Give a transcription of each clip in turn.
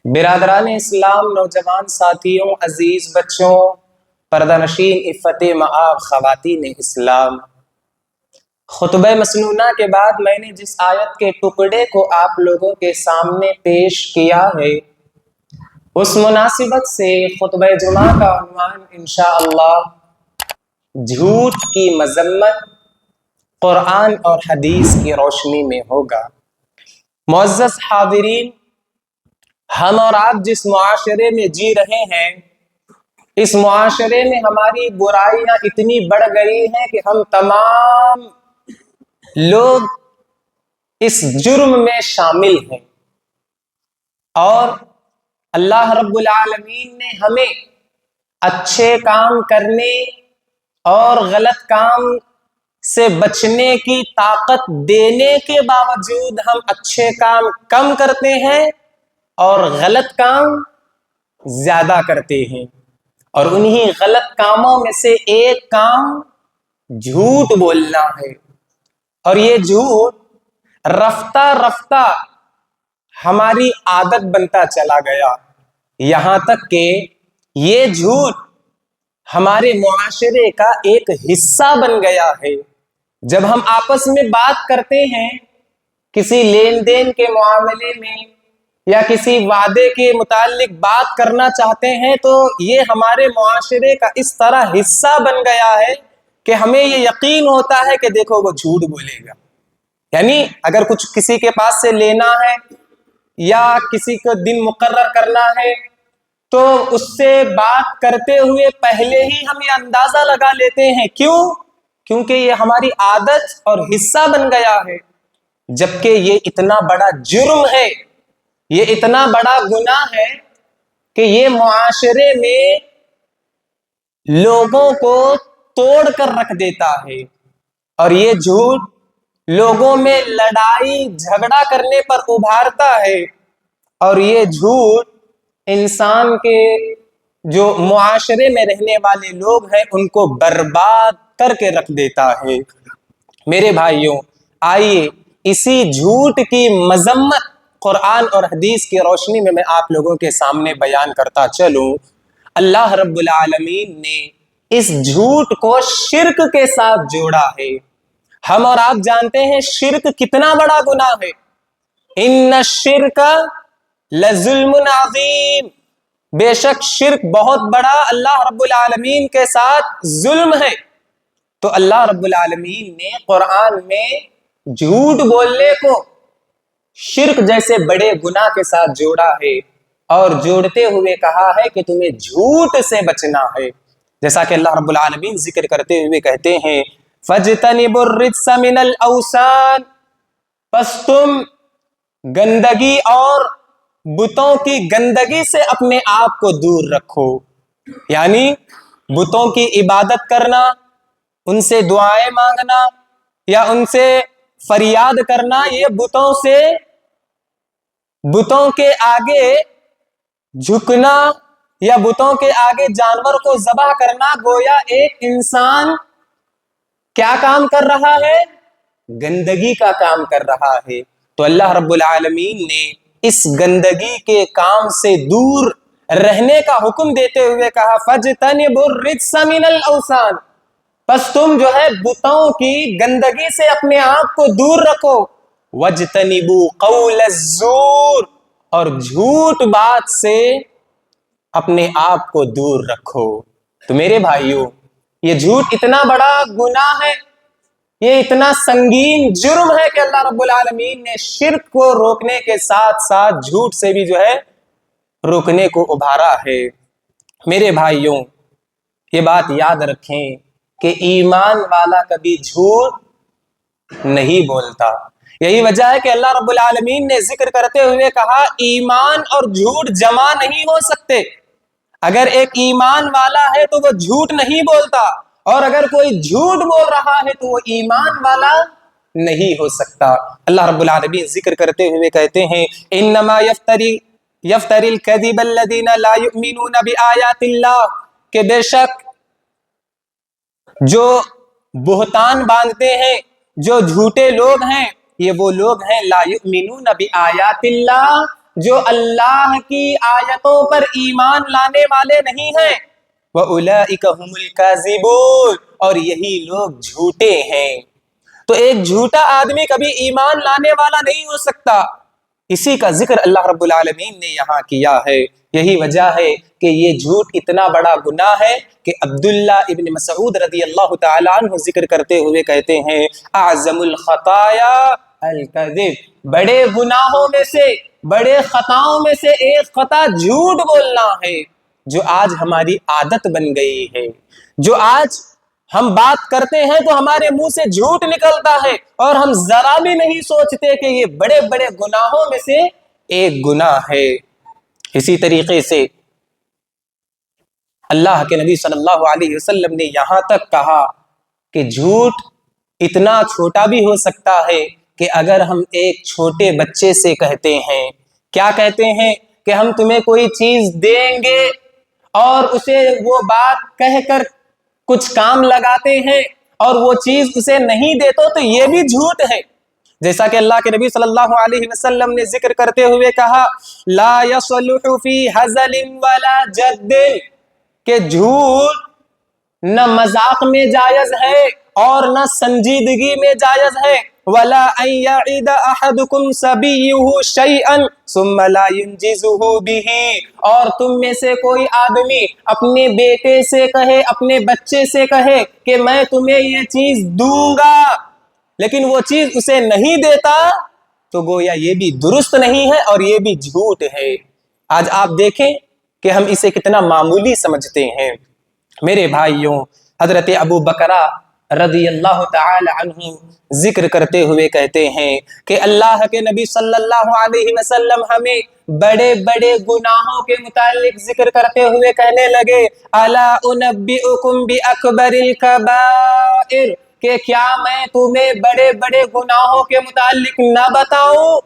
برادران اسلام، نوجوان ساتھیوں، عزیز بچوں، پردہ نشین عفت مآب خواتین اسلام، خطبہ مسنونہ کے بعد میں نے جس آیت کے ٹکڑے کو آپ لوگوں کے سامنے پیش کیا ہے، اس مناسبت سے خطبہ جمعہ کا عنوان انشاءاللہ جھوٹ کی مذمت قرآن اور حدیث کی روشنی میں ہوگا۔ معزز حاضرین، ہم اور آپ جس معاشرے میں جی رہے ہیں، اس معاشرے میں ہماری برائیاں اتنی بڑھ گئی ہیں کہ ہم تمام لوگ اس جرم میں شامل ہیں، اور اللہ رب العالمین نے ہمیں اچھے کام کرنے اور غلط کام سے بچنے کی طاقت دینے کے باوجود ہم اچھے کام کم کرتے ہیں اور غلط کام زیادہ کرتے ہیں، اور انہی غلط کاموں میں سے ایک کام جھوٹ بولنا ہے۔ اور یہ جھوٹ رفتہ رفتہ ہماری عادت بنتا چلا گیا، یہاں تک کہ یہ جھوٹ ہمارے معاشرے کا ایک حصہ بن گیا ہے۔ جب ہم آپس میں بات کرتے ہیں، کسی لین دین کے معاملے میں یا کسی وعدے کے متعلق بات کرنا چاہتے ہیں، تو یہ ہمارے معاشرے کا اس طرح حصہ بن گیا ہے کہ ہمیں یہ یقین ہوتا ہے کہ دیکھو وہ جھوٹ بولے گا۔ یعنی اگر کچھ کسی کے پاس سے لینا ہے یا کسی کو دن مقرر کرنا ہے، تو اس سے بات کرتے ہوئے پہلے ہی ہم یہ اندازہ لگا لیتے ہیں۔ کیوں؟ کیونکہ یہ ہماری عادت اور حصہ بن گیا ہے، جبکہ یہ اتنا بڑا جرم ہے، یہ اتنا بڑا گناہ ہے کہ یہ معاشرے میں لوگوں کو توڑ کر رکھ دیتا ہے، اور یہ جھوٹ لوگوں میں لڑائی جھگڑا کرنے پر ابھارتا ہے، اور یہ جھوٹ انسان کے جو معاشرے میں رہنے والے لوگ ہیں ان کو برباد کر کے رکھ دیتا ہے۔ میرے بھائیوں، آئیے اسی جھوٹ کی مذمت قرآن اور حدیث کی روشنی میں آپ لوگوں کے سامنے بیان کرتا چلوں۔ اللہ رب العالمین نے اس جھوٹ کو شرک کے ساتھ جوڑا ہے۔ ہم اور آپ جانتے ہیں شرک کتنا بڑا گناہ ہے۔ ان الشرک لظلم عظیم، بے شک شرک بہت بڑا اللہ رب العالمین کے ساتھ ظلم ہے۔ تو اللہ رب العالمین نے قرآن میں جھوٹ بولنے کو شرک جیسے بڑے گناہ کے ساتھ جوڑا ہے، اور جوڑتے ہوئے کہا ہے کہ تمہیں جھوٹ سے بچنا ہے۔ جیسا کہ اللہ رب العالمین ذکر کرتے ہوئے کہتے ہیں فَاجْتَنِبُوا الرِّجْسَ مِنَ الْأَوْثَانِ، پس تم گندگی اور بتوں کی گندگی سے اپنے آپ کو دور رکھو۔ یعنی بتوں کی عبادت کرنا، ان سے دعائیں مانگنا یا ان سے فریاد کرنا، یہ بتوں کے آگے جھکنا یا بتوں کے آگے جانور کو ذبح کرنا، گویا ایک انسان کیا کام کر رہا ہے؟ گندگی کا کام کر رہا ہے۔ تو اللہ رب العالمین نے اس گندگی کے کام سے دور رہنے کا حکم دیتے ہوئے کہا فَاجْتَنِبُوا الرِّجْسَ مِنَ الْأَوْثَانِ، پس تم جو ہے بتوں کی گندگی سے اپنے آپ کو دور رکھو۔ وَاجْتَنِبُوا قَوْلَ الزُّورِ، اور جھوٹ بات سے اپنے آپ کو دور رکھو۔ تو میرے بھائیوں، یہ جھوٹ اتنا بڑا گناہ ہے، یہ اتنا سنگین جرم ہے کہ اللہ رب العالمین نے شرک کو روکنے کے ساتھ ساتھ جھوٹ سے بھی جو ہے روکنے کو ابھارا ہے۔ میرے بھائیوں، یہ بات یاد رکھیں کہ ایمان والا کبھی جھوٹ نہیں بولتا۔ یہی وجہ ہے کہ اللہ رب العالمین نے ذکر کرتے ہوئے کہا ایمان اور جھوٹ جمع نہیں ہو سکتے۔ اگر ایک ایمان والا ہے تو وہ جھوٹ نہیں بولتا، اور اگر کوئی جھوٹ بول رہا ہے تو وہ ایمان والا نہیں ہو سکتا۔ اللہ رب العالمین ذکر کرتے ہوئے کہتے ہیں انما یفتری الکذب الذین لا یؤمنون بآیات اللہ، کہ بے شک جو بہتان باندھتے ہیں، جو جھوٹے لوگ ہیں، یہ وہ لوگ ہیں لا یؤمنون بآیات اللہ، جو اللہ کی آیتوں پر ایمان لانے والے نہیں ہیں، وَأُولَئِكَ هُمُ الْكَاذِبُونَ، اور یہی لوگ جھوٹے ہیں۔ تو ایک جھوٹا آدمی کبھی ایمان لانے والا نہیں ہو سکتا۔ اسی کا ذکر اللہ رب العالمین نے یہاں کیا ہے۔ یہی وجہ ہے کہ یہ جھوٹ اتنا بڑا گناہ ہے کہ عبداللہ ابن مسعود رضی اللہ تعالیٰ عنہ ذکر کرتے ہوئے کہتے ہیں اعظم الخطایا الکذب، بڑے گناہوں میں سے، بڑے خطاؤں میں سے ایک خطا جھوٹ بولنا ہے، جو آج ہماری عادت بن گئی ہے۔ جو آج ہم بات کرتے ہیں تو ہمارے منہ سے جھوٹ نکلتا ہے، اور ہم ذرا بھی نہیں سوچتے کہ یہ بڑے بڑے گناہوں میں سے ایک گناہ ہے۔ اسی طریقے سے اللہ کے نبی صلی اللہ علیہ وسلم نے یہاں تک کہا کہ جھوٹ اتنا چھوٹا بھی ہو سکتا ہے کہ اگر ہم ایک چھوٹے بچے سے کہتے ہیں، کیا کہتے ہیں کہ ہم تمہیں کوئی چیز دیں گے، اور اسے وہ بات کہہ کر کچھ کام لگاتے ہیں اور وہ چیز اسے نہیں دیتے تو یہ بھی جھوٹ ہے۔ جیسا کہ اللہ کے نبی صلی اللہ علیہ وسلم نے ذکر کرتے ہوئے کہا لا يصلح فی ہزل ولا جد، کہ جھوٹ نہ مذاق میں جائز ہے اور نہ سنجیدگی میں جائز ہے۔ ولا ان يعد احدكم صبيه شيئا ثم لا ينجزه به، اور تم میں سے کوئی آدمی اپنے بیٹے سے کہے، اپنے بچے سے کہے کہ میں تمہیں یہ چیز دوں گا، لیکن وہ چیز اسے نہیں دیتا، تو گویا یہ بھی درست نہیں ہے اور یہ بھی جھوٹ ہے۔ آج آپ دیکھیں کہ ہم اسے کتنا معمولی سمجھتے ہیں۔ میرے بھائیوں، حضرت ابو بکرہ رضی اللہ تعالی عنہ ذکر کرتے ہوئے کہتے ہیں کہ اللہ کے نبی صلی اللہ علیہ وسلم ہمیں بڑے بڑے گناہوں کے متعلق ذکر کرتے ہوئے کہنے لگے الا انبئکم باکبر الکبائر، کہ کیا میں تمہیں بڑے بڑے گناہوں کے متعلق نہ بتاؤں؟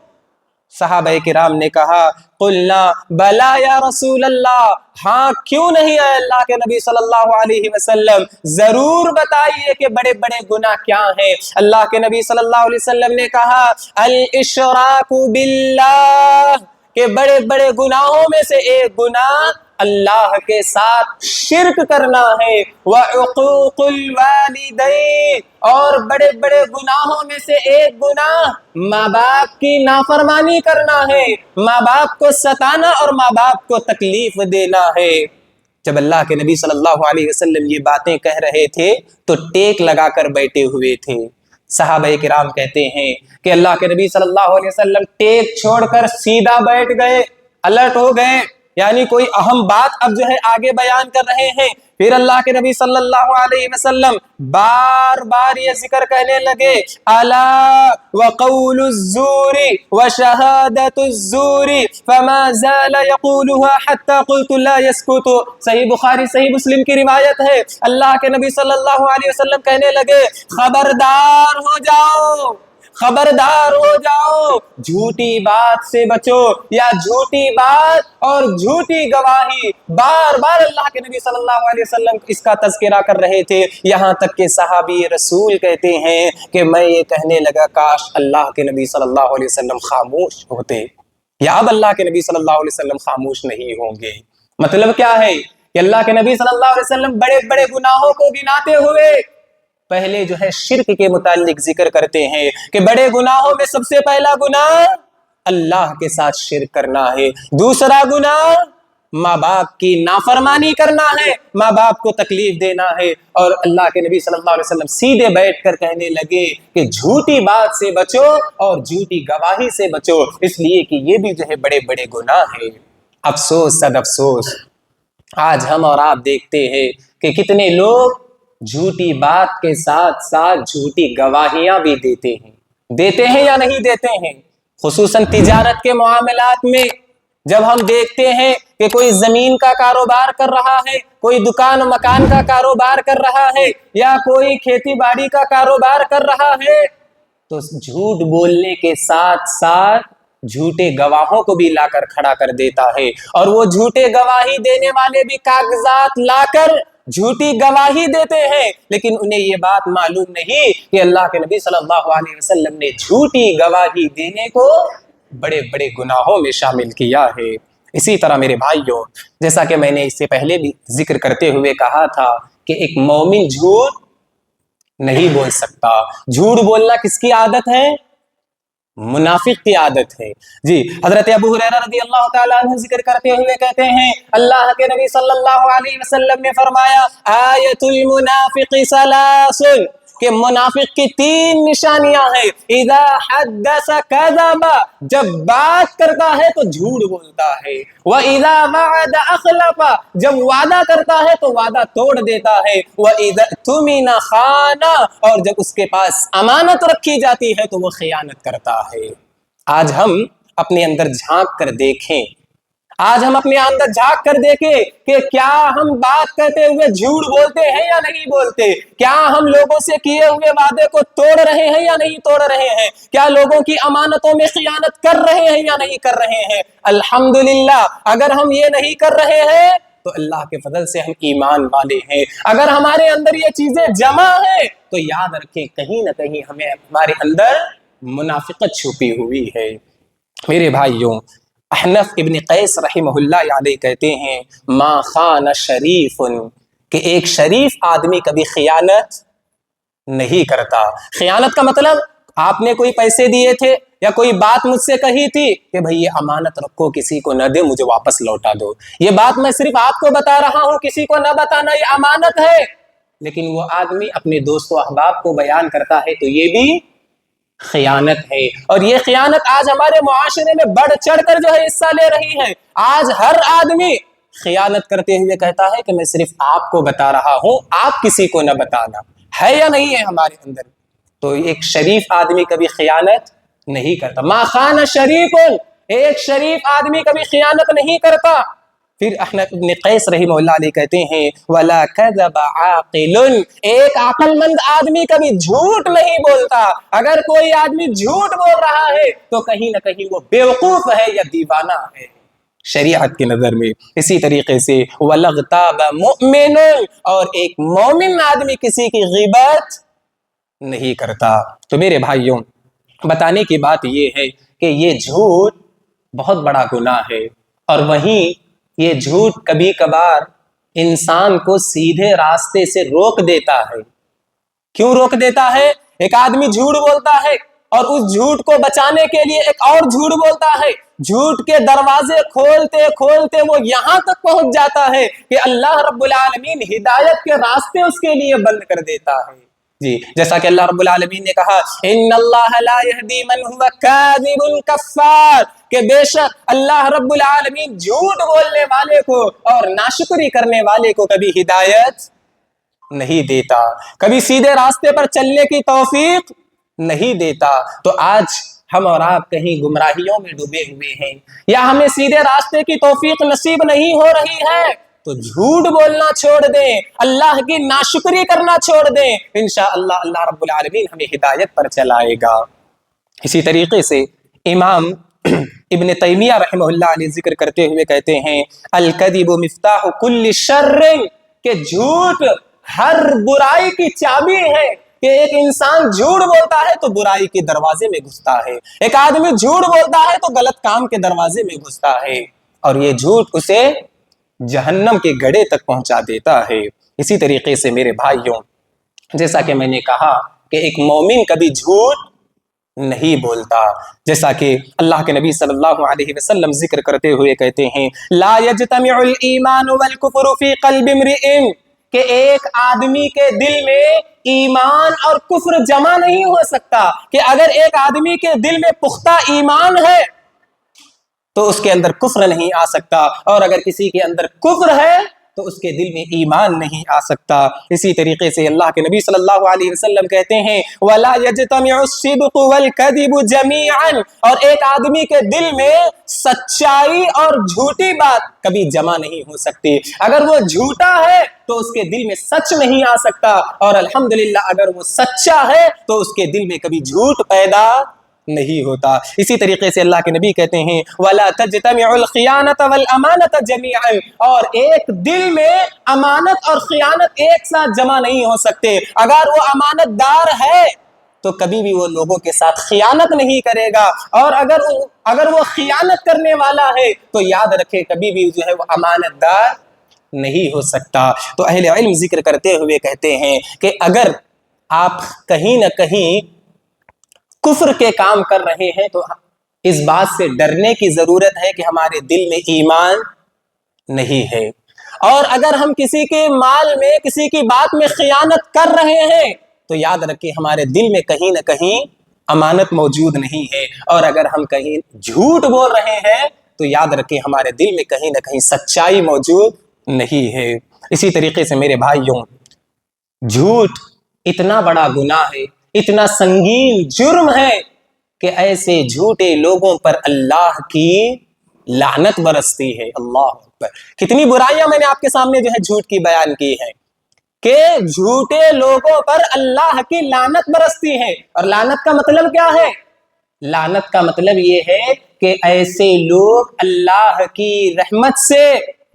صحابہ کرام نے کہا قلنا بلا یا رسول اللہ، ہاں کیوں نہیں ہے اللہ کے نبی صلی اللہ علیہ وسلم، ضرور بتائیے کہ بڑے بڑے گناہ کیا ہیں۔ اللہ کے نبی صلی اللہ علیہ وسلم نے کہا الاشراک باللہ، کہ بڑے بڑے گناہوں میں سے ایک گناہ اللہ کے ساتھ شرک کرنا ہے، وعقوق الوالدین، اور بڑے بڑے گناہوں میں سے ایک گناہ ماں باپ کی نافرمانی کرنا ہے، ماں باپ کو ستانا اور ماں باپ کو تکلیف دینا ہے۔ جب اللہ کے نبی صلی اللہ علیہ وسلم یہ باتیں کہہ رہے تھے تو ٹیک لگا کر بیٹھے ہوئے تھے۔ صحابہ کرام کہتے ہیں کہ اللہ کے نبی صلی اللہ علیہ وسلم ٹیک چھوڑ کر سیدھا بیٹھ گئے، الرٹ ہو گئے، یعنی کوئی اہم بات اب جو ہے آگے بیان کر رہے ہیں۔ پھر اللہ کے نبی صلی اللہ علیہ وسلم بار بار یہ ذکر کہنے لگے الا وقول الزور وشہادت الزور فما زال يقولها حتى قلت لا يسكت، صحیح بخاری صحیح مسلم کی روایت ہے۔ اللہ کے نبی صلی اللہ علیہ وسلم کہنے لگے خبردار ہو جاؤ، خبردار ہو جاؤ، جھوٹی بات سے بچو، یا جھوٹی بات اور جھوٹی گواہی۔ بار بار اللہ کے نبی صلی اللہ علیہ وسلم اس کا تذکرہ کر رہے تھے، یہاں تک کہ صحابی رسول کہتے ہیں کہ میں یہ کہنے لگا کاش اللہ کے نبی صلی اللہ علیہ وسلم خاموش ہوتے، یا اب اللہ کے نبی صلی اللہ علیہ وسلم خاموش نہیں ہوں گے۔ مطلب کیا ہے کہ اللہ کے نبی صلی اللہ علیہ وسلم بڑے بڑے گناہوں کو گناتے ہوئے پہلے جو ہے شرک کے متعلق ذکر کرتے ہیں کہ بڑے گناہوں میں سب سے پہلا گناہ اللہ کے ساتھ شرک کرنا ہے، دوسرا گناہ ماں باپ کی نافرمانی کرنا ہے، ماں باپ کو تکلیف دینا ہے، اور اللہ کے نبی صلی اللہ علیہ وسلم سیدھے بیٹھ کر کہنے لگے کہ جھوٹی بات سے بچو اور جھوٹی گواہی سے بچو، اس لیے کہ یہ بھی جو ہے بڑے بڑے گناہ ہیں۔ افسوس صد افسوس، آج ہم اور آپ دیکھتے ہیں کہ کتنے لوگ جھوٹی بات کے ساتھ ساتھ جھوٹی گواہیاں بھی دیتے ہیں یا نہیں دیتے ہیں۔ خصوصاً تجارت کے معاملات میں جب ہم دیکھتے ہیں کہ کوئی زمین کا کاروبار کر رہا ہے، کوئی دکان و مکان کا کاروبار کر رہا ہے، یا کوئی کھیتی باڑی کا کاروبار کر رہا ہے، تو جھوٹ بولنے کے ساتھ ساتھ جھوٹے گواہوں کو بھی لا کر کھڑا کر دیتا ہے، اور وہ جھوٹے گواہی دینے والے بھی کاغذات لا کر جھوٹی گواہی دیتے ہیں، لیکن انہیں یہ بات معلوم نہیں کہ اللہ کے نبی صلی اللہ علیہ وسلم نے جھوٹی گواہی دینے کو بڑے بڑے گناہوں میں شامل کیا ہے۔ اسی طرح میرے بھائیوں، جیسا کہ میں نے اس سے پہلے بھی ذکر کرتے ہوئے کہا تھا کہ ایک مومن جھوٹ نہیں بول سکتا۔ جھوٹ بولنا کس کی عادت ہے؟ منافق کی عادت ہے۔ جی حضرت ابو ہریرہ رضی اللہ تعالیٰ عنہ ذکر کرتے ہوئے کہتے ہیں اللہ کے نبی صلی اللہ علیہ وسلم نے فرمایا آیت المنافق ثلاث، کہ منافق کی 3 نشانیاں ہیں۔ اذا حدث کذب، جب بات کرتا ہے تو جھوٹ بولتا ہے۔ واذا وعد اخلف، جب وعدہ کرتا ہے تو وعدہ توڑ دیتا ہے۔ واذا اؤتمن خان، اور جب اس کے پاس امانت رکھی جاتی ہے تو وہ خیانت کرتا ہے۔ آج ہم اپنے اندر جھانک کر دیکھیں، آج ہم اپنے اندر جھانک کر دیکھیں کہ کیا ہم بات کرتے ہوئے جھوٹ بولتے ہیں یا نہیں بولتے؟ کیا ہم لوگوں سے کیے ہوئے وعدے کو توڑ رہے ہیں یا نہیں توڑ رہے ہیں؟ کیا لوگوں کی امانتوں میں خیانت کر رہے ہیں یا نہیں کر رہے ہیں؟ الحمدللہ اگر ہم یہ نہیں کر رہے ہیں تو اللہ کے فضل سے ہم ایمان والے ہیں۔ اگر ہمارے اندر یہ چیزیں جمع ہیں تو یاد رکھیں کہیں نہ کہیں ہمارے اندر منافقت چھپی ہوئی ہے۔ میرے بھائیوں، احنف ابن قیس رحمہ اللہ علیہ کہتے ہیں ما خان شریف، کہ ایک شریف آدمی کبھی خیانت نہیں کرتا۔ خیانت کا مطلب آپ نے کوئی پیسے دیے تھے یا کوئی بات مجھ سے کہی تھی کہ بھئی یہ امانت رکھو، کسی کو نہ دے، مجھے واپس لوٹا دو، یہ بات میں صرف آپ کو بتا رہا ہوں، کسی کو نہ بتانا، یہ امانت ہے۔ لیکن وہ آدمی اپنے دوست و احباب کو بیان کرتا ہے تو یہ بھی خیانت ہے۔ اور یہ خیانت آج ہمارے معاشرے میں بڑھ چڑھ کر جو ہے حصہ لے رہی ہے۔ آج ہر آدمی خیانت کرتے ہوئے کہتا ہے کہ میں صرف آپ کو بتا رہا ہوں، آپ کسی کو نہ بتانا، ہے یا نہیں ہے ہمارے اندر؟ تو ایک شریف آدمی کبھی خیانت نہیں کرتا۔ ما خان شریف، ایک شریف آدمی کبھی خیانت نہیں کرتا۔ پھر احنف ابن قیس رحمہ اللہ علیہ کہتے ہیں وَلَا كَذَبَ عَاقِلٌ، ایک عقل مند آدمی کبھی جھوٹ نہیں بولتا۔ اگر کوئی آدمی جھوٹ بول رہا ہے تو کہیں نہ کہیں وہ بیوقوف ہے یا دیوانہ ہے شریعت کی نظر میں۔ اسی طریقے سے وَلَغْتَابَ مُؤْمِنٌ، اور ایک مومن آدمی کسی کی غیبت نہیں کرتا۔ تو میرے بھائیوں، بتانے کی بات یہ ہے کہ یہ جھوٹ بہت بڑا گناہ ہے، اور وہیں یہ جھوٹ کبھی کبھار انسان کو سیدھے راستے سے روک دیتا ہے۔ کیوں روک دیتا ہے؟ ایک آدمی جھوٹ بولتا ہے اور اس جھوٹ کو بچانے کے لیے ایک اور جھوٹ بولتا ہے، جھوٹ کے دروازے کھولتے کھولتے وہ یہاں تک پہنچ جاتا ہے کہ اللہ رب العالمین ہدایت کے راستے اس کے لیے بند کر دیتا ہے۔ جی جیسا کہ اللہ رب العالمین نے کہا ان اللہ لا یہدی من هو کاذب کفار، کہ بے شک اللہ رب العالمین جھوٹ بولنے والے کو اور ناشکری کرنے والے کو کبھی ہدایت نہیں دیتا، کبھی سیدھے راستے پر چلنے کی توفیق نہیں دیتا۔ تو آج ہم اور آپ کہیں گمراہیوں میں ڈوبے ہوئے ہیں یا ہمیں سیدھے راستے کی توفیق نصیب نہیں ہو رہی ہے تو جھوٹ بولنا چھوڑ دیں، اللہ کی ناشکری کرنا چھوڑ دیں، انشاءاللہ اللہ رب العالمین ہمیں ہدایت پر چلائے گا۔ اسی طریقے سے امام ابن تیمیہ رحمہ اللہ علیہ ذکر کرتے ہوئے کہتے ہیں الکذب مفتاح کل شر، کہ جھوٹ ہر برائی کی چابی ہے، کہ ایک انسان جھوٹ بولتا ہے تو برائی کے دروازے میں گھستا ہے، ایک آدمی جھوٹ بولتا ہے تو غلط کام کے دروازے میں گھستا ہے، اور یہ جھوٹ اسے جہنم کے گڑھے تک پہنچا دیتا ہے۔ اسی طریقے سے میرے بھائیوں، جیسا کہ میں نے کہا کہ ایک مومن کبھی جھوٹ نہیں بولتا، جیسا کہ اللہ کے نبی صلی اللہ علیہ وسلم ذکر کرتے ہوئے کہتے ہیں لا یجتمع الایمان والکفر فی قلب امرئ، کہ ایک آدمی کے دل میں ایمان اور کفر جمع نہیں ہو سکتا، کہ اگر ایک آدمی کے دل میں پختہ ایمان ہے تو اس کے اندر کفر نہیں آ سکتا، اور اگر کسی کے اندر کفر ہے تو اس کے دل میں ایمان نہیں آ سکتا۔ اسی طریقے سے اللہ کے نبی صلی اللہ علیہ وسلم کہتے ہیں وَلَا يَجْتَمِعُ الصِّدْقُ وَالْكَذِبُ جَمِيعًا، اور ایک آدمی کے دل میں سچائی اور جھوٹی بات کبھی جمع نہیں ہو سکتی۔ اگر وہ جھوٹا ہے تو اس کے دل میں سچ نہیں آ سکتا، اور الحمدللہ اگر وہ سچا ہے تو اس کے دل میں کبھی جھوٹ پیدا نہیں ہوتا۔ اسی طریقے سے اللہ کے نبی کہتے ہیں وَلَا تَجْتَمِعُ الْخِيَانَةَ وَالْأَمَانَةَ جَمِيعًا، اور ایک دل میں امانت اور خیانت ایک ساتھ جمع نہیں ہو سکتے۔ اگر وہ امانت دار ہے تو کبھی بھی وہ لوگوں کے ساتھ خیانت نہیں کرے گا، اور اگر وہ خیانت کرنے والا ہے تو یاد رکھے کبھی بھی جو ہے وہ امانت دار نہیں ہو سکتا۔ تو اہل علم ذکر کرتے ہوئے کہتے ہیں کہ اگر آپ کہیں نہ کہیں کفر کے کام کر رہے ہیں تو اس بات سے ڈرنے کی ضرورت ہے کہ ہمارے دل میں ایمان نہیں ہے، اور اگر ہم کسی کے مال میں، کسی کی بات میں خیانت کر رہے ہیں تو یاد رکھیں ہمارے دل میں کہیں نہ کہیں امانت موجود نہیں ہے، اور اگر ہم کہیں جھوٹ بول رہے ہیں تو یاد رکھیں ہمارے دل میں کہیں نہ کہیں سچائی موجود نہیں ہے۔ اسی طریقے سے میرے بھائیوں، جھوٹ اتنا بڑا گناہ ہے، اتنا سنگین جرم ہے کہ ایسے جھوٹے لوگوں پر اللہ کی لعنت برستی ہے۔ اللہ اکبر! کتنی برائیاں میں نے آپ کے سامنے جو ہے جھوٹ کی بیان کی ہے کہ جھوٹے لوگوں پر اللہ کی لعنت برستی ہے۔ اور لعنت کا مطلب کیا ہے؟ لعنت کا مطلب یہ ہے کہ ایسے لوگ اللہ کی رحمت سے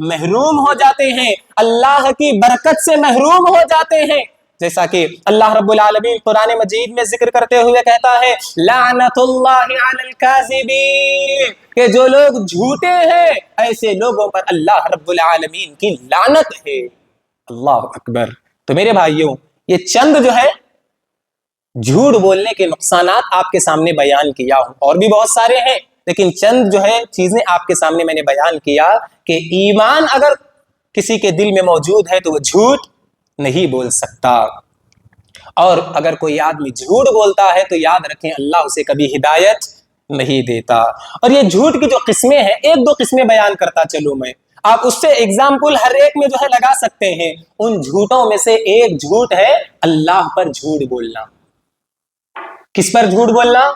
محروم ہو جاتے ہیں، اللہ کی برکت سے محروم ہو جاتے ہیں، جیسا کہ اللہ رب العالمین قرآن مجید میں ذکر کرتے ہوئے کہتا ہے لعنت اللہ علی الکاذبین، کہ جو لوگ جھوٹے ہیں ایسے لوگوں پر اللہ رب العالمین کی لعنت ہے۔ اللہ اکبر! تو میرے بھائیوں، یہ چند جو ہے جھوٹ بولنے کے نقصانات آپ کے سامنے بیان کیا ہوں، اور بھی بہت سارے ہیں، لیکن چند جو ہے چیزیں آپ کے سامنے میں نے بیان کیا کہ ایمان اگر کسی کے دل میں موجود ہے تو وہ جھوٹ نہیں بول سکتا، اور اگر کوئی آدمی جھوٹ بولتا ہے تو یاد رکھیں اللہ اسے کبھی ہدایت نہیں دیتا۔ اور یہ جھوٹ کی جو قسمیں ہیں، ایک دو قسمیں بیان کرتا چلوں میں، آپ اس سے ایگزامپل ہر ایک میں جو ہے لگا سکتے ہیں۔ ان جھوٹوں میں سے ایک جھوٹ ہے اللہ پر جھوٹ بولنا۔ کس پر جھوٹ بولنا؟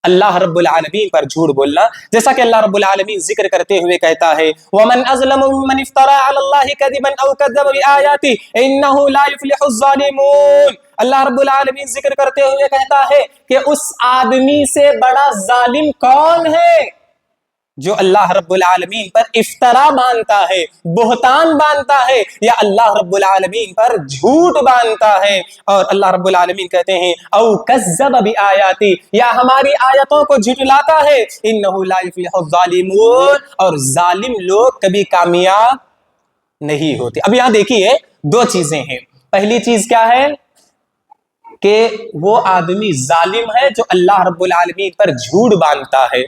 اللہ رب العالمین پر جھوٹ بولنا، جیسا کہ اللہ رب العالمین ذکر کرتے ہوئے کہتا ہے وَمَنْ أَظْلَمُ مِمَّنِ افْتَرَىٰ عَلَى اللَّهِ كَذِبًا أَوْ كَذَّبَ بِآيَاتِهِ إِنَّهُ لَا يُفْلِحُ الظَّالِمُونَ۔ اللہ رب العالمین ذکر کرتے ہوئے کہتا ہے کہ اس آدمی سے بڑا ظالم کون ہے جو اللہ رب العالمین پر افترا باندھتا ہے، بہتان باندھتا ہے، یا اللہ رب العالمین پر جھوٹ باندھتا ہے۔ اور اللہ رب العالمین کہتے ہیں او کذب بآیاتی، یا ہماری آیتوں کو جھٹلاتا ہے، انہ لا یفلح الظالمون، اور ظالم لوگ کبھی کامیاب نہیں ہوتے۔ اب یہاں دیکھیے دو چیزیں ہیں۔ پہلی چیز کیا ہے کہ وہ آدمی ظالم ہے جو اللہ رب العالمین پر جھوٹ باندھتا ہے،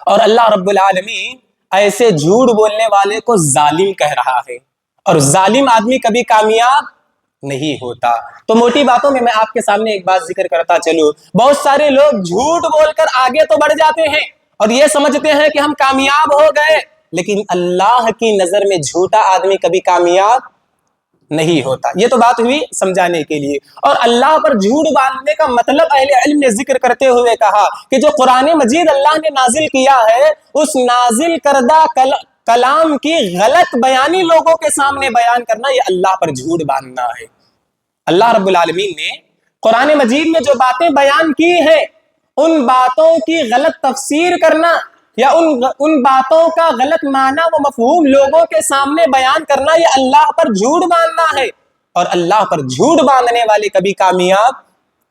اور اللہ رب العالمین ایسے جھوٹ بولنے والے کو ظالم کہہ رہا ہے، اور ظالم آدمی کبھی کامیاب نہیں ہوتا۔ تو موٹی باتوں میں آپ کے سامنے ایک بات ذکر کرتا چلوں، بہت سارے لوگ جھوٹ بول کر آگے تو بڑھ جاتے ہیں اور یہ سمجھتے ہیں کہ ہم کامیاب ہو گئے، لیکن اللہ کی نظر میں جھوٹا آدمی کبھی کامیاب نہیں ہوتا۔ یہ تو بات ہوئی سمجھانے کے لیے۔ اور اللہ پر جھوٹ باندھنے کا مطلب اہل علم نے ذکر کرتے ہوئے کہا کہ جو قرآن مجید اللہ نے نازل کیا ہے، اس نازل کردہ کلام کی غلط بیانی لوگوں کے سامنے بیان کرنا، یہ اللہ پر جھوٹ باندھنا ہے۔ اللہ رب العالمین نے قرآن مجید میں جو باتیں بیان کی ہیں، ان باتوں کی غلط تفسیر کرنا یا ان باتوں کا غلط معنی و مفہوم لوگوں کے سامنے بیان کرنا، یہ اللہ پر جھوٹ باندھنا ہے، اور اللہ پر جھوٹ باندھنے والے کبھی کامیاب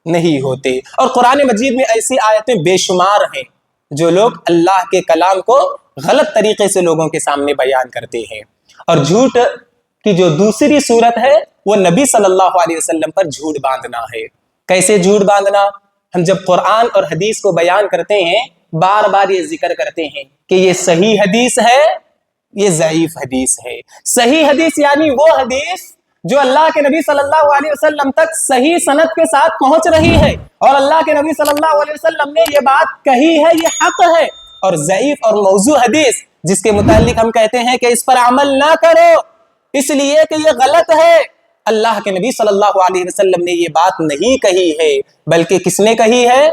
نہیں ہوتے۔ اور قرآن مجید میں ایسی آیتیں بے شمار ہیں جو لوگ اللہ کے کلام کو غلط طریقے سے لوگوں کے سامنے بیان کرتے ہیں۔ اور جھوٹ کی جو دوسری صورت ہے وہ نبی صلی اللہ علیہ وسلم پر جھوٹ باندھنا ہے۔ کیسے جھوٹ باندھنا؟ ہم جب قرآن اور حدیث کو بیان کرتے ہیں، بار بار یہ ذکر کرتے ہیں کہ یہ صحیح حدیث ہے، یہ ضعیف حدیث ہے۔ صحیح حدیث یعنی وہ حدیث جو اللہ کے نبی صلی اللہ علیہ وسلم تک صحیح سند کے ساتھ پہنچ رہی ہے، اور اللہ کے نبی صلی اللہ علیہ وسلم نے یہ بات کہی ہے، یہ حق ہے۔ اور ضعیف اور موضوع حدیث جس کے متعلق ہم کہتے ہیں کہ اس پر عمل نہ کرو اس لیے کہ یہ غلط ہے، اللہ کے نبی صلی اللہ علیہ وسلم نے یہ بات نہیں کہی ہے، بلکہ کس نے کہی ہے؟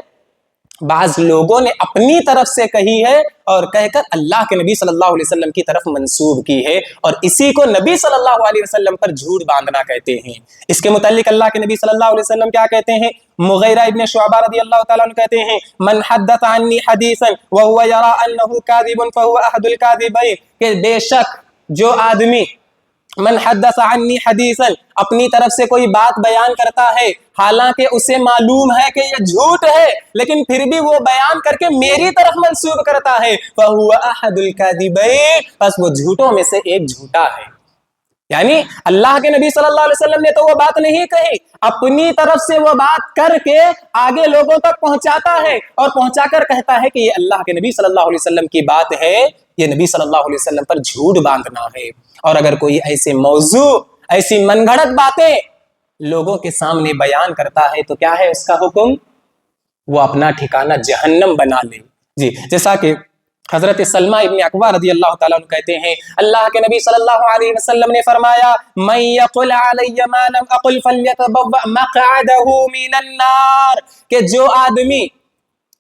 بعض لوگوں نے اپنی طرف سے کہی ہے اور کہہ کر اللہ کے نبی صلی اللہ علیہ وسلم کی طرف منسوب کی ہے، اور اسی کو نبی صلی اللہ علیہ وسلم پر جھوٹ باندھنا کہتے ہیں۔ اس کے متعلق اللہ کے نبی صلی اللہ علیہ وسلم کیا کہتے ہیں؟ مغیرہ ابن شعبہ رضی اللہ تعالیٰ عنہ کہتے ہیں من حدث عنی حدیثا وهو يرى انه كاذب فهو احد الكاذبین، کہ بے شک جو آدمی من حدث عنی حدیثا، اپنی طرف سے کوئی بات بیان کرتا ہے حالانکہ اسے معلوم ہے کہ یہ جھوٹ ہے، لیکن پھر بھی وہ بیان کر کے میری طرف منسوب کرتا ہے، فَهُوَ أَحَدُ الْكَاذِبَيْنِ، بس وہ جھوٹوں میں سے ایک جھوٹا ہے۔ یعنی اللہ کے نبی صلی اللہ علیہ وسلم نے تو وہ بات نہیں کہی، اپنی طرف سے وہ بات کر کے آگے لوگوں تک پہنچاتا ہے، اور پہنچا کر کہتا ہے کہ یہ اللہ کے نبی صلی اللہ علیہ وسلم کی بات ہے، یہ نبی صلی اللہ علیہ وسلم پر جھوٹ باندھنا ہے۔ اور اگر کوئی ایسے موضوع، ایسی من گھڑت باتیں لوگوں کے سامنے بیان کرتا ہے تو کیا ہے اس کا حکم؟ وہ اپنا ٹھکانہ جہنم بنا لے۔ جی، جیسا کہ حضرت سلمہ ابن اکوع رضی اللہ تعالیٰ عنہ کہتے ہیں، اللہ کے نبی صلی اللہ علیہ وسلم نے فرمایا، مَن يَقُلْ عَلَيَّ مَا لَمْ أَقُلْ فَلْيَتَبَوَّأْ مَقْعَدَهُ مِنَ النَّارِ، کہ جو آدمی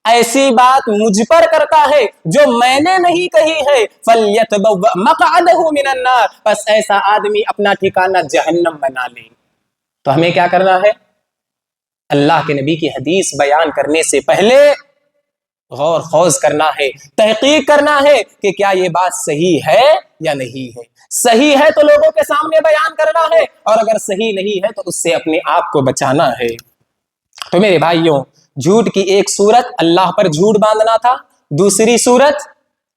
ایسی بات مجھ پر کرتا ہے جو میں نے نہیں کہی ہے، فَلْيَتَبَوَّأْ مَقْعَدَهُ مِنَ النَّارِ، بس ایسا آدمی اپنا ٹھکانہ جہنم بنا لے۔ تو ہمیں کیا کرنا ہے؟ اللہ کے نبی کی حدیث بیان کرنے سے پہلے غور خوض کرنا ہے، تحقیق کرنا ہے کہ کیا یہ بات صحیح ہے یا نہیں ہے۔ صحیح ہے تو لوگوں کے سامنے بیان کرنا ہے، اور اگر صحیح نہیں ہے تو اس سے اپنے آپ کو بچانا ہے۔ تو میرے بھائیوں، جھوٹ کی ایک صورت اللہ پر جھوٹ باندھنا تھا، دوسری صورت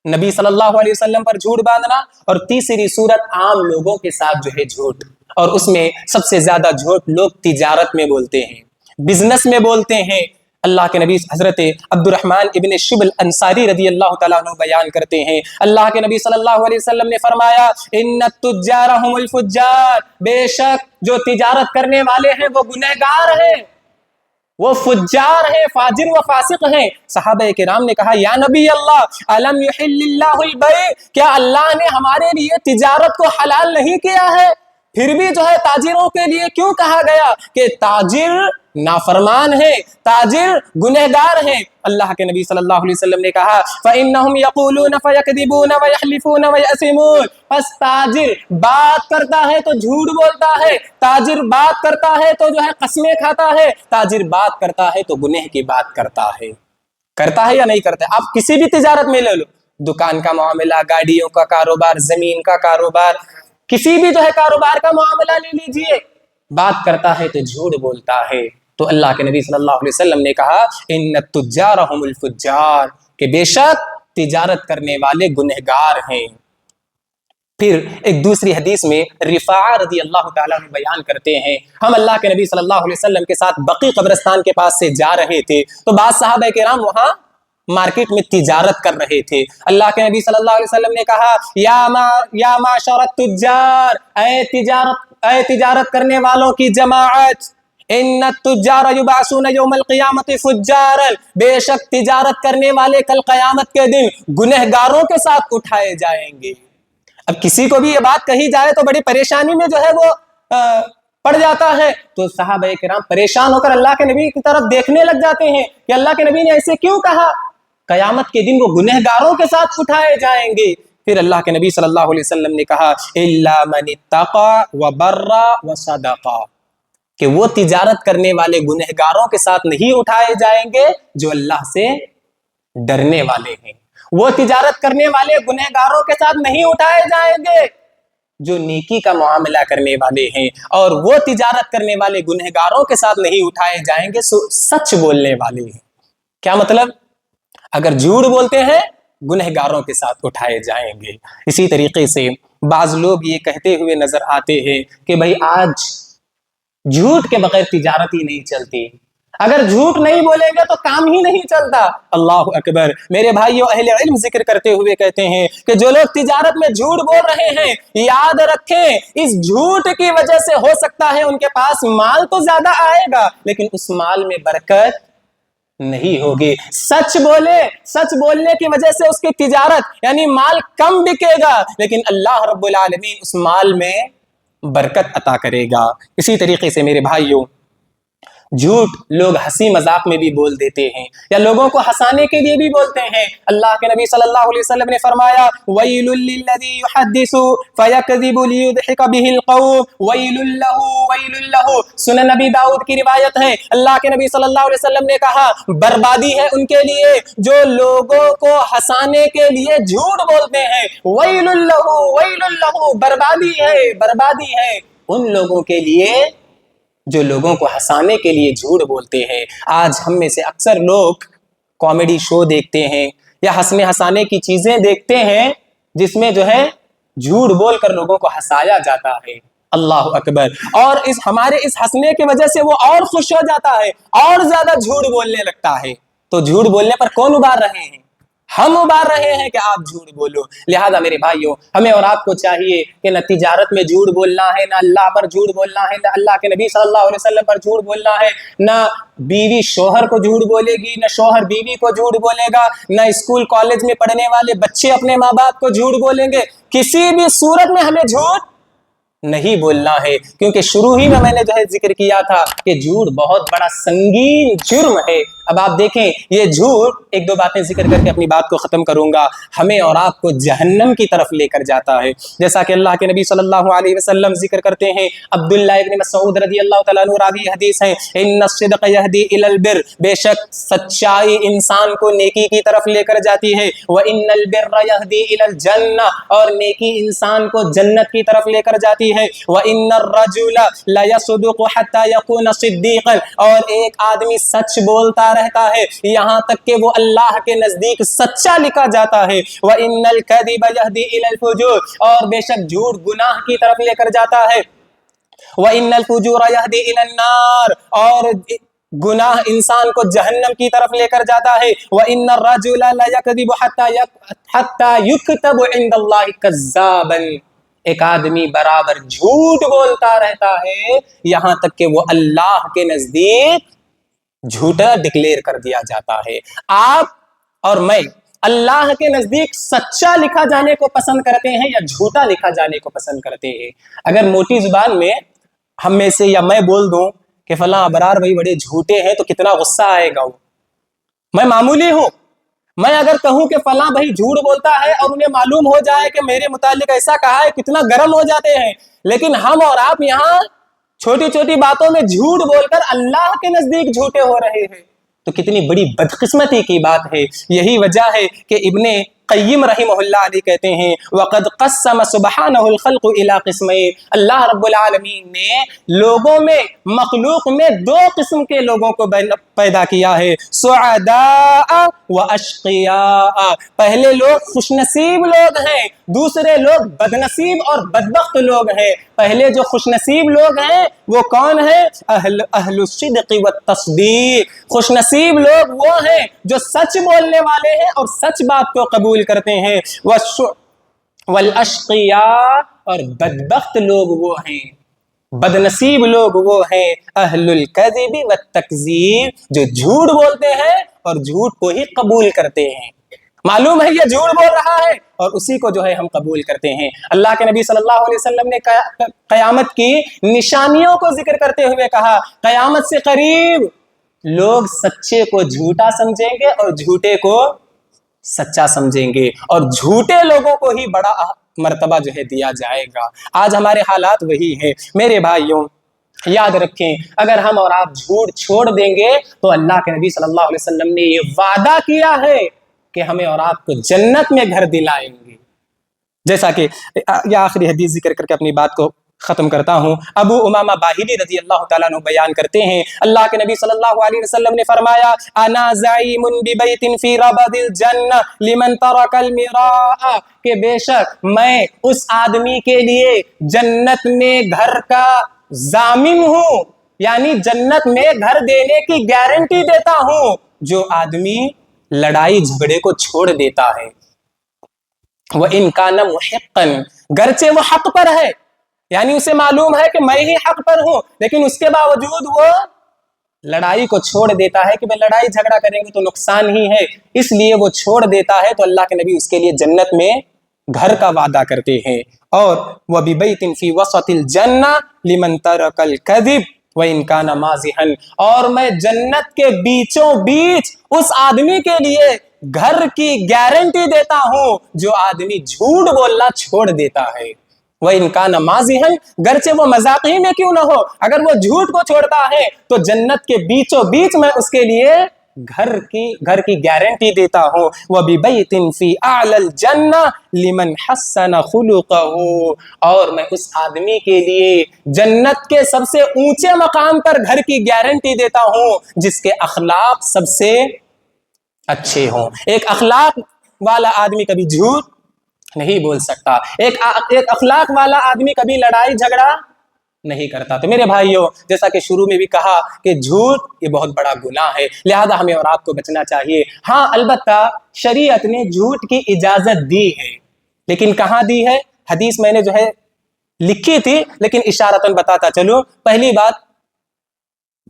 نبی صلی اللہ علیہ وسلم پر جھوٹ باندھنا، اور تیسری صورت عام لوگوں کے ساتھ جو ہے جھوٹ، اور اس میں سب سے زیادہ جھوٹ لوگ تجارت میں بولتے ہیں، بزنس میں بولتے ہیں۔ اللہ کے نبی حضرت عبد الرحمن ابن شبل انصاری رضی اللہ تعالیٰ عنہ بیان کرتے ہیں، اللہ کے نبی صلی اللہ علیہ وسلم نے فرمایا، ان التجار هم الفجار، بے شک جو تجارت کرنے والے ہیں وہ گنہگار ہیں، وہ فجار ہیں، فاجر و فاسق ہیں۔ صحابہ کرام نے کہا، یا نبی اللہ، الم یحل اللہ البیع، کیا اللہ نے ہمارے لیے تجارت کو حلال نہیں کیا ہے؟ پھر بھی جو ہے تاجروں کے لیے کیوں کہا گیا کہ تاجر نافرمان ہے، تاجر گنہگار ہیں؟ اللہ کے نبی صلی اللہ علیہ وسلم نے کہا، فَإِنَّهُمْ يَقُولُونَ فَيَكْذِبُونَ وَيَحْلِفُونَ وَيَأْثِمُونَ، پس تاجر بات کرتا ہے تو جھوٹ بولتا ہے، تاجر بات کرتا ہے تو جو ہے قسمیں کھاتا ہے، تاجر بات کرتا ہے تو گنہ کی بات کرتا ہے۔ کرتا ہے یا نہیں کرتا ہے؟ آپ کسی بھی تجارت میں لے لو، دکان کا معاملہ، گاڑیوں کا کاروبار، زمین کا کاروبار، کسی بھی جو ہے کاروبار کا معاملہ لے لیجئے، بات کرتا ہے تو جھوٹ بولتا ہے۔ تو اللہ کے نبی صلی اللہ علیہ وسلم نے کہا، ان التجار هم الفجار، کہ بے شک تجارت کرنے والے گنہگار ہیں۔ پھر ایک دوسری حدیث میں رفاعہ رضی اللہ تعالیٰ عنہ بیان کرتے ہیں، ہم اللہ کے نبی صلی اللہ علیہ وسلم کے ساتھ بقیع قبرستان کے پاس سے جا رہے تھے، تو بعض صحابہ کرام وہاں مارکیٹ میں تجارت کر رہے تھے۔ اللہ کے نبی صلی اللہ علیہ وسلم نے کہا، یا معشر التجار، اے تجارت کرنے والوں کی جماعت، ان التجار یبعثون یوم القیامت فجارا، بے شک تجارت کرنے والے کل قیامت کے دن گنہگاروں کے ساتھ اٹھائے جائیں گے۔ اب کسی کو بھی یہ بات کہی جائے تو بڑی پریشانی میں جو ہے وہ پڑ جاتا ہے، تو صحابہ کرام پریشان ہو کر اللہ کے نبی کی طرف دیکھنے لگ جاتے ہیں کہ اللہ کے نبی نے ایسے کیوں کہا؟ قیامت کے دن وہ گنہگاروں کے ساتھ اٹھائے جائیں گے۔ پھر اللہ کے نبی صلی اللہ علیہ وسلم نے کہا، الا من اتقى وبر وصدق، کہ وہ تجارت کرنے والے گنہگاروں کے ساتھ نہیں اٹھائے جائیں گے جو اللہ سے ڈرنے والے ہیں، وہ تجارت کرنے والے گنہگاروں کے ساتھ نہیں اٹھائے جائیں گے جو نیکی کا معاملہ کرنے والے ہیں، اور وہ تجارت کرنے والے گنہگاروں کے ساتھ نہیں اٹھائے جائیں گے سچ بولنے والے ہیں۔ کیا مطلب؟ اگر جھوٹ بولتے ہیں گنہگاروں کے ساتھ اٹھائے جائیں گے۔ اسی طریقے سے بعض لوگ یہ کہتے ہوئے نظر آتے ہیں کہ بھائی آج جھوٹ کے بغیر تجارت ہی نہیں چلتی، اگر جھوٹ نہیں بولیں گے تو کام ہی نہیں چلتا۔ اللہ اکبر! میرے بھائیو، اہل علم ذکر کرتے ہوئے کہتے ہیں کہ جو لوگ تجارت میں جھوٹ بول رہے ہیں، یاد رکھیں اس جھوٹ کی وجہ سے ہو سکتا ہے ان کے پاس مال تو زیادہ آئے گا لیکن اس مال میں برکت نہیں ہوگی۔ سچ بولے، سچ بولنے کی وجہ سے اس کی تجارت یعنی مال کم بکے گا لیکن اللہ رب العالمین اس مال میں برکت عطا کرے گا۔ اسی طریقے سے میرے بھائیوں، جھوٹ لوگ ہنسی مذاق میں بھی بول دیتے ہیں یا لوگوں کو ہنسانے کے لیے بھی بولتے ہیں۔ اللہ کے نبی صلی اللہ علیہ وسلم نے فرمایا وَيْلٌ لِّلَّذِي يُحَدِّثُ فَيَكْذِبُ لِيُضْحِكَ بِهِ الْقَوْمُ وَيْلٌ لَّهُ وَيْلٌ لَّهُ۔ سنن نبی داؤد کی روایت ہے، اللہ کے نبی صلی اللہ علیہ وسلم نے کہا بربادی ہے ان کے لیے جو لوگوں کو ہنسانے کے لیے جھوٹ بولتے ہیں۔ وَيْلٌ لَّهُ وَيْلٌ لَّهُ، بربادی ہے بربادی ہے ان لوگوں کے لیے جو لوگوں کو ہنسانے کے لیے جھوٹ بولتے ہیں۔ آج ہم میں سے اکثر لوگ کامیڈی شو دیکھتے ہیں یا ہنسنے ہنسانے کی چیزیں دیکھتے ہیں جس میں جو ہے جھوٹ بول کر لوگوں کو ہنسایا جاتا ہے۔ اللہ اکبر۔ اور ہمارے اس ہنسنے کی وجہ سے وہ اور خوش ہو جاتا ہے، اور زیادہ جھوٹ بولنے لگتا ہے۔ تو جھوٹ بولنے پر کون ابھار رہے ہیں؟ ہم ابھار رہے ہیں کہ آپ جھوٹ بولو۔ لہذا میرے بھائیوں، ہمیں اور آپ کو چاہیے کہ نہ تجارت میں جھوٹ بولنا ہے، نہ اللہ پر جھوٹ بولنا ہے، نہ اللہ کے نبی صلی اللہ علیہ وسلم پر جھوٹ بولنا ہے، نہ بیوی شوہر کو جھوٹ بولے گی، نہ شوہر بیوی کو جھوٹ بولے گا، نہ اسکول کالج میں پڑھنے والے بچے اپنے ماں باپ کو جھوٹ بولیں گے۔ کسی بھی صورت میں ہمیں جھوٹ نہیں بولنا ہے، کیونکہ شروع ہی میں نے جو ہے ذکر کیا تھا کہ جھوٹ بہت بڑا سنگین جرم ہے۔ اب آپ دیکھیں یہ جھوٹ، ایک دو باتیں ذکر کر کے اپنی بات کو ختم کروں گا، ہمیں اور آپ کو جہنم کی طرف لے کر جاتا ہے۔ جیسا کہ اللہ کے نبی صلی اللہ علیہ وسلم ذکر کرتے ہیں، عبداللہ ابن مسعود رضی اللہ تعالیٰ عنہ راوی حدیث ہے، ان الصدق یہدی الی البر، بے شک سچائی انسان کو نیکی کی طرف لے کر جاتی ہے، وان البر یہدی الی الجنہ، اور نیکی انسان کو جنت کی طرف لے کر جاتی ہے، وان الرجل لیصدق حتی یکون صدیقا، اور ایک آدمی سچ بولتا رہتا ہے یہاں تک کہ وہ اللہ کے نزدیک سچا لکھا جاتا ہے، وَإِنَّ الْكَذِبَ يَهْدِي إِلَى الْفُجُورِ، اور بے شک جھوٹ گناہ کی طرف لے کر جاتا ہے، وَإِنَّ الْفُجُورَ يَهْدِي إِلَى النَّارِ، اور گناہ انسان کو جہنم کی طرف لے کر جاتا ہے، وَإِنَّ الرَّجُلَ لَيَكْذِبُ حَتَّى يُكْتَبُ عِندَ اللَّهِ كَذَّابًا، ایک آدمی برابر جھوٹ بولتا رہتا ہے یہاں تک کہ وہ اللہ کے نزدیک جھوٹا ڈکلیئر کر دیا جاتا ہے۔ آپ اور میں اللہ کے نزدیک سچا لکھا جانے کو پسند کرتے ہیں یا جھوٹا لکھا جانے کو پسند کرتے ہیں؟ اگر موٹی زبان میں ہم میں سے یا میں بول دوں کہ فلاں ابرار بھائی بڑے جھوٹے ہیں تو کتنا غصہ آئے گا وہ؟ میں معمولی ہوں، میں اگر کہوں کہ فلاں بھائی جھوٹ بولتا ہے اور انہیں معلوم ہو جائے کہ میرے متعلق ایسا کہا ہے، کتنا گرم ہو جاتے ہیں۔ لیکن ہم اور آپ یہاں چھوٹی چھوٹی باتوں میں جھوٹ بول کر اللہ کے نزدیک جھوٹے ہو رہے ہیں، تو کتنی بڑی بدقسمتی کی بات ہے۔ یہی وجہ ہے کہ ابن قیم رحمہ اللہ علیہ کہتے ہیں وَقَدْ قَسَّمَ سُبْحَانَهُ الْخَلْقُ إِلَىٰ قِسْمَيْنِ، اللہ رب العالمین نے لوگوں میں، مخلوق میں دو قسم کے لوگوں کو پیدا کیا ہے، سعداء و اشقیاء، پہلے لوگ خوش نصیب لوگ ہیں، دوسرے لوگ بدنصیب اور بدبخت لوگ ہیں۔ پہلے جو خوش نصیب لوگ ہیں وہ کون ہیں؟ اہل الصدق والتصدیق، خوش نصیب لوگ وہ ہیں جو سچ بولنے والے ہیں اور سچ بات کو قبول کرتے ہیں، والاشقیاء، اور بدبخت لوگ وہ ہیں، بدنصیب لوگ وہ ہیں اہل الکذب والتکذیب، جو جھوٹ بولتے ہیں اور جھوٹ کو ہی قبول کرتے ہیں۔ معلوم ہے یہ جھوٹ بول رہا ہے اور اسی کو جو ہے ہم قبول کرتے ہیں۔ اللہ کے نبی صلی اللہ علیہ وسلم نے قیامت کی نشانیوں کو ذکر کرتے ہوئے کہا قیامت سے قریب لوگ سچے کو جھوٹا سمجھیں گے اور جھوٹے کو سچا سمجھیں گے، اور جھوٹے لوگوں کو ہی بڑا مرتبہ جو ہے دیا جائے گا۔ آج ہمارے حالات وہی ہے۔ میرے بھائیوں یاد رکھیں، اگر ہم اور آپ جھوٹ چھوڑ دیں گے تو اللہ کے نبی صلی اللہ علیہ وسلم نے یہ وعدہ کیا ہے کہ ہمیں اور آپ کو جنت میں گھر دلائیں گے۔ جیسا کہ یہ آخری حدیث ذکر کر کے اپنی بات کو ختم کرتا ہوں، ابو امامہ باہلی رضی اللہ تعالیٰ عنہ بیان کرتے ہیں اللہ کے نبی صلی اللہ علیہ وسلم نے فرمایا انا زعیم ببیت فی ربد الجنہ لمن ترک المراء، کہ بے شک میں اس آدمی کے لیے جنت میں گھر کا ضامن ہوں، یعنی جنت میں گھر دینے کی گارنٹی دیتا ہوں جو آدمی لڑائی جھگڑے کو چھوڑ دیتا ہے۔ وَإِن كَانَ مُحِقًّا، گرچہ وہ حق پر ہے، یعنی اسے معلوم ہے کہ میں ہی حق پر ہوں، لیکن اس کے باوجود وہ لڑائی کو چھوڑ دیتا ہے کہ میں لڑائی جھگڑا کریں گے تو نقصان ہی ہے، اس لیے وہ چھوڑ دیتا ہے، تو اللہ کے نبی اس کے لیے جنت میں گھر کا وعدہ کرتے ہیں۔ اور وَبِبَيْتٍ فِي وَسَطِ الْجَنَّةِ لِمَنْ تَرَكَ الْكَذِبَ وَإِنْ كَانَ مَازِحًا، اور میں جنت کے بیچوں بیچ اس آدمی کے لیے گھر کی گارنٹی دیتا ہوں جو آدمی جھوٹ بولنا چھوڑ دیتا ہے۔ وَإِنْ كَانَ مَازِحًا، گرچہ وہ مذاقی میں کیوں نہ ہو، اگر وہ جھوٹ کو چھوڑتا ہے تو جنت کے بیچوں بیچ میں اس کے لیے گھر کی گارنٹی دیتا ہوں۔ وَبِبَيْتٍ فِي أَعْلَى الْجَنَّةِ لِمَنْ حَسَّنَ خُلُقَهُ، اور میں اس آدمی کے لیے جنت کے سب سے اونچے مقام پر گھر کی گارنٹی دیتا ہوں جس کے اخلاق سب سے اچھے ہوں۔ ایک اخلاق والا آدمی کبھی جھوٹ نہیں بول سکتا، ایک اخلاق والا آدمی کبھی لڑائی جھگڑا نہیں کرتا۔ تو میرے بھائیوں، جیسا کہ شروع میں بھی کہا کہ جھوٹ یہ بہت بڑا گناہ ہے، لہذا ہمیں اور آپ کو بچنا چاہیے۔ ہاں البتہ شریعت نے جھوٹ کی اجازت دی ہے، لیکن کہاں دی ہے؟ حدیث میں نے جو ہے لکھی تھی لیکن اشارتاً بتاتا چلو۔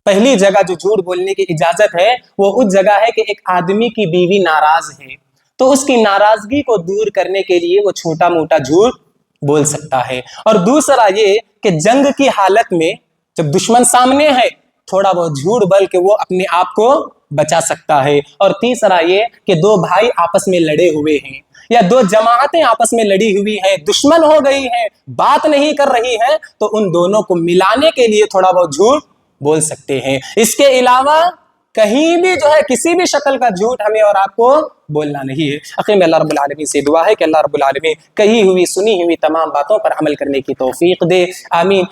پہلی جگہ جو جھوٹ بولنے کی اجازت ہے وہ اس جگہ ہے کہ ایک آدمی کی بیوی ناراض ہے تو اس کی ناراضگی کو دور کرنے کے لیے وہ چھوٹا موٹا جھوٹ بول سکتا ہے، اور دوسرا یہ کہ جنگ کی حالت میں جب دشمن سامنے ہے تھوڑا بہت جھوٹ بول کے وہ اپنے آپ کو بچا سکتا ہے، اور تیسرا یہ کہ دو بھائی آپس میں لڑے ہوئے ہیں یا دو جماعتیں آپس میں لڑی ہوئی ہیں، دشمن ہو گئی ہیں، بات نہیں کر رہی ہیں، تو ان دونوں کو ملانے کے لیے تھوڑا بہت جھوٹ بول سکتے ہیں۔ اس کے علاوہ کہیں بھی جو ہے کسی بھی شکل کا جھوٹ ہمیں اور آپ کو بولنا نہیں ہے۔ آخر میں اللہ رب العالمین سے دعا ہے کہ اللہ رب العالمین کہی ہوئی سنی ہوئی تمام باتوں پر عمل کرنے کی توفیق دے، آمین۔